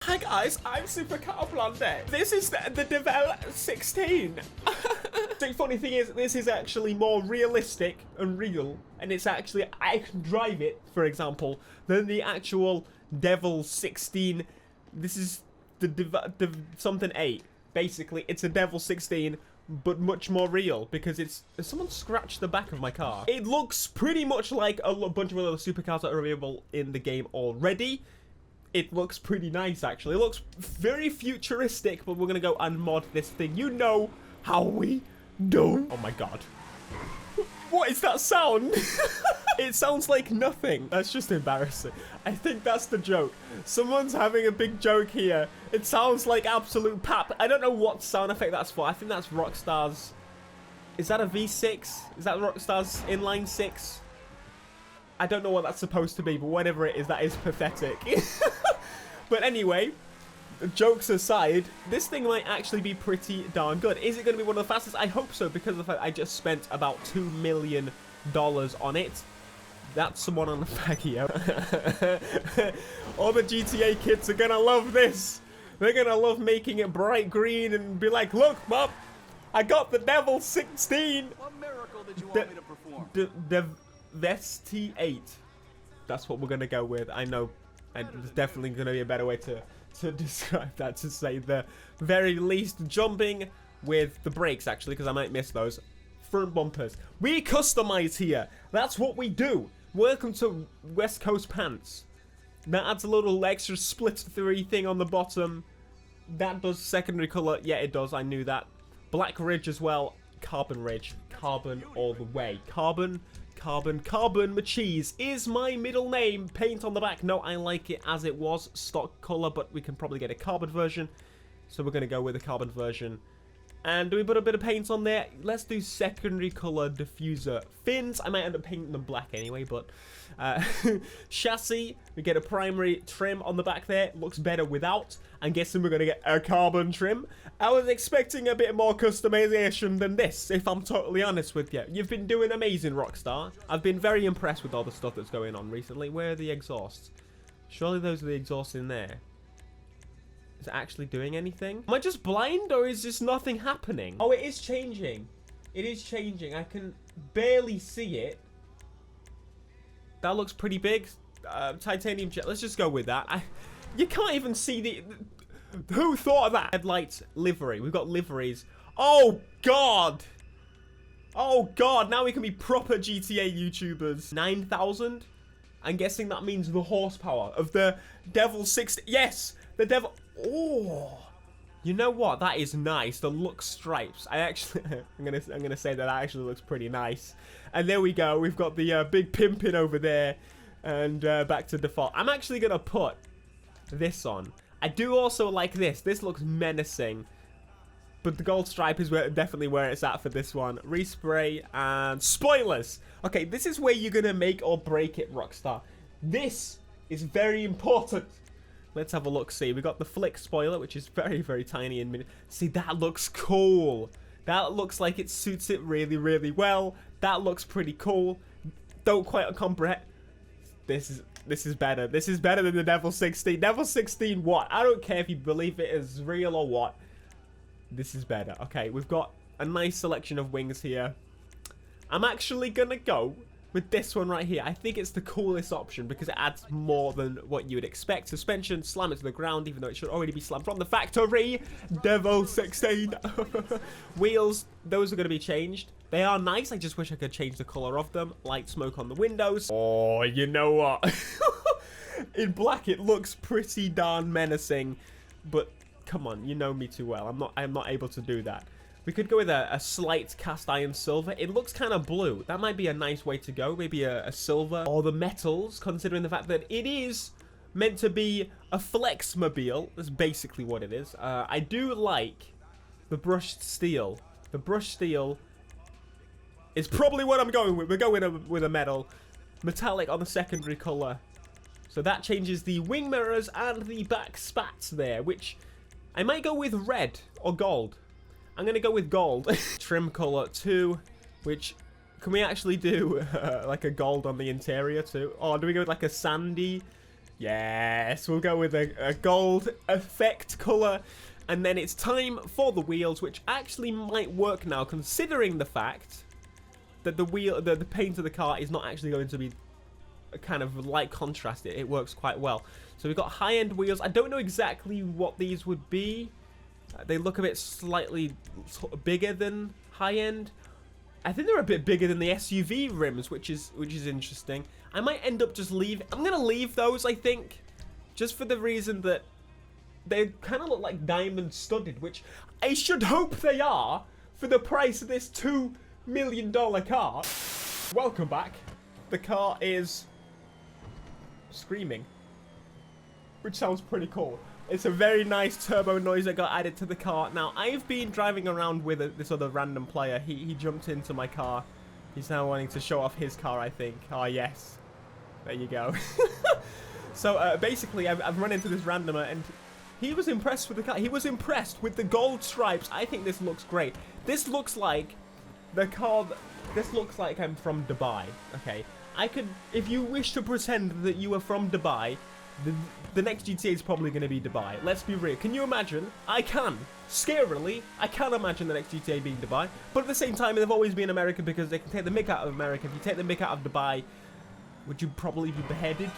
Hi guys, I'm Super Blonde. This is the Deveste 16. The funny thing is, this is actually more realistic and real, and it's actually, I can drive it, for example, than the actual Devil 16. This is the something 8. Basically, it's a Devil 16, but much more real, because it's... Someone scratched the back of my car. It looks pretty much like a bunch of other supercars that are available in the game already. It looks pretty nice, actually. It looks very futuristic, but we're going to go and mod this thing. You know how we do. Oh my god. What is that sound? It sounds like nothing. That's just embarrassing. I think that's the joke. Someone's having a big joke here. It sounds like absolute pap. I don't know what sound effect that's for. I think that's Rockstar's... Is that a V6? Is that Rockstar's inline 6? I don't know what that's supposed to be, but whatever it is, that is pathetic. But anyway, jokes aside, this thing might actually be pretty darn good. Is it going to be one of the fastest? I hope so, because of the fact I just spent about $2 million on it. That's someone on the Fagio. All the GTA kids are going to love this. They're going to love making it bright green and be like, look, Mom, I got the Devil 16. What miracle did you want me to perform? Deveste 8. That's what we're going to go with. I know. And there's definitely going to be a better way to describe that, to say the very least. Jumping with the brakes, actually, because I might miss those. Front bumpers. We customize here. That's what we do. Welcome to West Coast Pants. That adds a little extra split 3 thing on the bottom. That does secondary color. Yeah, it does. I knew that. Black ridge as well. Carbon ridge. Carbon all the way. Carbon. Cheese is my middle name. Paint on the back. No, I like it as it was. Stock color, but we can probably get a carbon version. So we're going to go with a carbon version. And do we put a bit of paint on there? Let's do secondary color diffuser. Fins, I might end up painting them black anyway, but... chassis, we get a primary trim on the back there. Looks better without. I'm guessing we're going to get a carbon trim. I was expecting a bit more customization than this, if I'm totally honest with you. You've been doing amazing, Rockstar. I've been very impressed with all the stuff that's going on recently. Where are the exhausts? Surely those are the exhausts in there. Is it actually doing anything? Am I just blind, or is just nothing happening? Oh, it is changing. It is changing. I can barely see it. That looks pretty big. Titanium jet. Let's just go with that. You can't even see the... Who thought of that? Headlights, livery. We've got liveries. Oh, God. Oh, God. Now we can be proper GTA YouTubers. 9,000? I'm guessing that means the horsepower of the Devil 16. Yes, the Devil... Oh, you know what? That is nice. The Lux stripes. I'm gonna say that actually looks pretty nice. And there we go. We've got the big pimpin over there, and back to default. I'm actually gonna put this on. I do also like this. This looks menacing, but the gold stripe is definitely where it's at for this one. Respray and Spoilers. Okay, this is where you're gonna make or break it, Rockstar. This is very important. Let's have a look. See, we got the flick spoiler, which is very, very tiny and mini. See, that looks cool. That looks like it suits it really, really well. That looks pretty cool. Don't quite comprehend. This is better. This is better than the Devil 16. Devil 16 what? I don't care if you believe it is real or what. This is better. Okay, we've got a nice selection of wings here. I'm actually gonna go with this one right here. I think it's the coolest option because it adds more than what you would expect. Suspension, slam it to the ground, even though it should already be slammed from the factory. Devil 16. Wheels, those are going to be changed. They are nice. I just wish I could change the color of them. Light smoke on the windows. Oh, you know what? In black, it looks pretty darn menacing. But come on, you know me too well. I'm not able to do that. We could go with a slight cast iron silver. It looks kind of blue. That might be a nice way to go. Maybe a silver. Or the metals, considering the fact that it is meant to be a flexmobile. That's basically what it is. I do like the brushed steel. The brushed steel is probably what I'm going with. We're going with a metal. Metallic on the secondary color. So that changes the wing mirrors and the back spats there, which I might go with red or gold. I'm going to go with gold. Trim color 2, which... Can we actually do like a gold on the interior too? Or do we go with like a sandy Yes, we'll go with a gold effect color. And then it's time for the wheels, which actually might work now, considering the fact that the paint of the car is not actually going to be a kind of light contrast. It works quite well. So we've got high-end wheels. I don't know exactly what these would be. They look a bit slightly sort of bigger than high-end. I think they're a bit bigger than the SUV rims, which is interesting. I might end up just I'm gonna leave those, I think, just for the reason that they kind of look like diamond studded, which I should hope they are for the price of this $2 million car. Welcome back. The car is screaming, which sounds pretty cool. It's a very nice turbo noise that got added to the car. Now, I've been driving around with this other random player. He jumped into my car. He's now wanting to show off his car, I think. Oh, yes. There you go. So, basically, I've run into this randomer, and he was impressed with the car. He was impressed with the gold stripes. I think this looks great. This looks like the car... This looks like I'm from Dubai, okay? If you wish to pretend that you are from Dubai... The next GTA is probably going to be Dubai. Let's be real. Can you imagine? I can. Scarily, I can imagine the next GTA being Dubai. But at the same time, they've always been America because they can take the mick out of America. If you take the mick out of Dubai, would you probably be beheaded?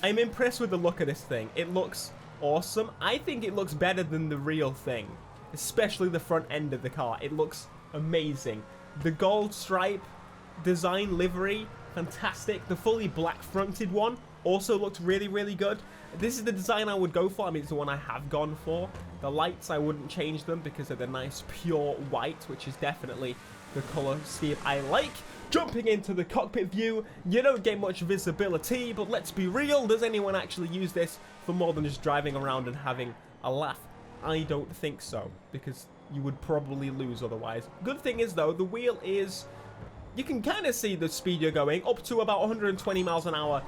I'm impressed with the look of this thing. It looks awesome. I think it looks better than the real thing. Especially the front end of the car. It looks amazing. The gold stripe design livery, fantastic. The fully black fronted one also looked really, really good. This is the design I would go for. I mean, it's the one I have gone for. The lights, I wouldn't change them because they're the nice pure white, which is definitely the color scheme I like. Jumping into the cockpit view, you don't get much visibility, but let's be real, does anyone actually use this for more than just driving around and having a laugh? I don't think so, because you would probably lose otherwise. Good thing is, though, the wheel is... You can kind of see the speed you're going, up to about 120 miles an hour.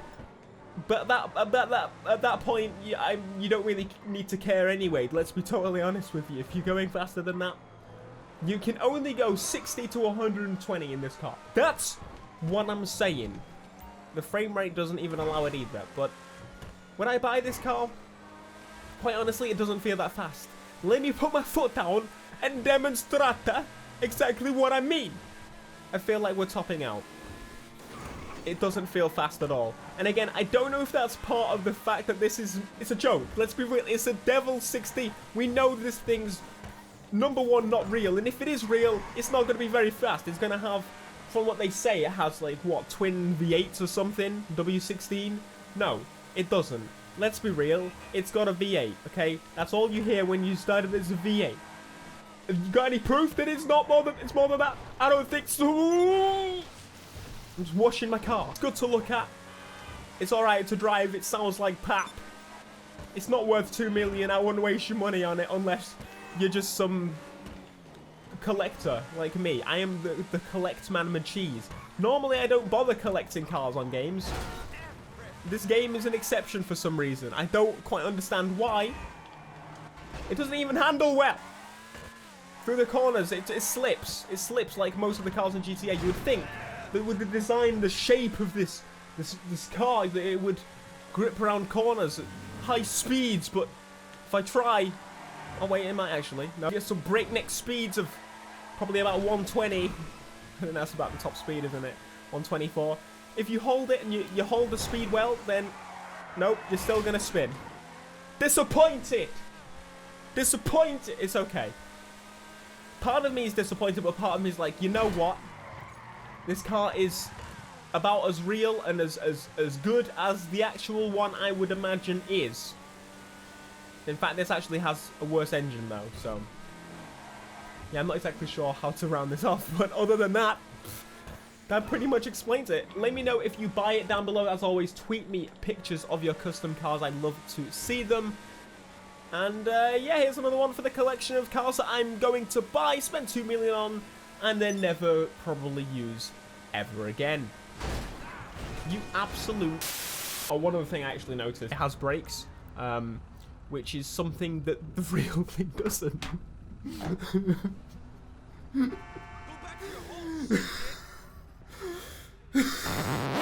But at that point, you don't really need to care anyway. Let's be totally honest with you. If you're going faster than that, you can only go 60 to 120 in this car. That's what I'm saying. The frame rate doesn't even allow it either. But when I buy this car, quite honestly, it doesn't feel that fast. Let me put my foot down and demonstrate exactly what I mean. I feel like we're topping out. It doesn't feel fast at all. And again, I don't know if that's part of the fact that it's a joke. Let's be real, it's a Devil 60. We know this thing's number one not real, and if it is real, it's not going to be very fast. It's going to have, from what they say, it has like what, twin V8s or something, W16. No, it doesn't. Let's be real, it's got a V8. Okay, that's all you hear when you start it as a V8. Have you got any proof that it's not more than that? I don't think so. I'm just washing my car. It's good to look at. It's alright to drive. It sounds like pap. It's not worth $2 million. I wouldn't waste your money on it unless you're just some collector like me. I am the collect man cheese. Normally, I don't bother collecting cars on games. This game is an exception for some reason. I don't quite understand why. It doesn't even handle well. Through the corners, it slips. It slips like most of the cars in GTA. You would think that with the design, the shape of this car, that it would grip around corners at high speeds, but if I try... Oh wait, it might actually. No, get some breakneck speeds of probably about 120. I think that's about the top speed, isn't it? 124. If you hold it and you hold the speed well, then... Nope, you're still going to spin. Disappointed! Disappointed! It's okay. Part of me is disappointed, but part of me is like, you know what? This car is about as real and as good as the actual one I would imagine is. In fact, this actually has a worse engine though, so... Yeah, I'm not exactly sure how to round this off, but other than that, that pretty much explains it. Let me know if you buy it down below. As always, tweet me pictures of your custom cars. I'd love to see them. And yeah, here's another one for the collection of cars that I'm going to buy, spend $2 million on, and then never probably use ever again. You absolute... Oh, one other thing I actually noticed, it has brakes, which is something that the real thing doesn't. Go back to your hole,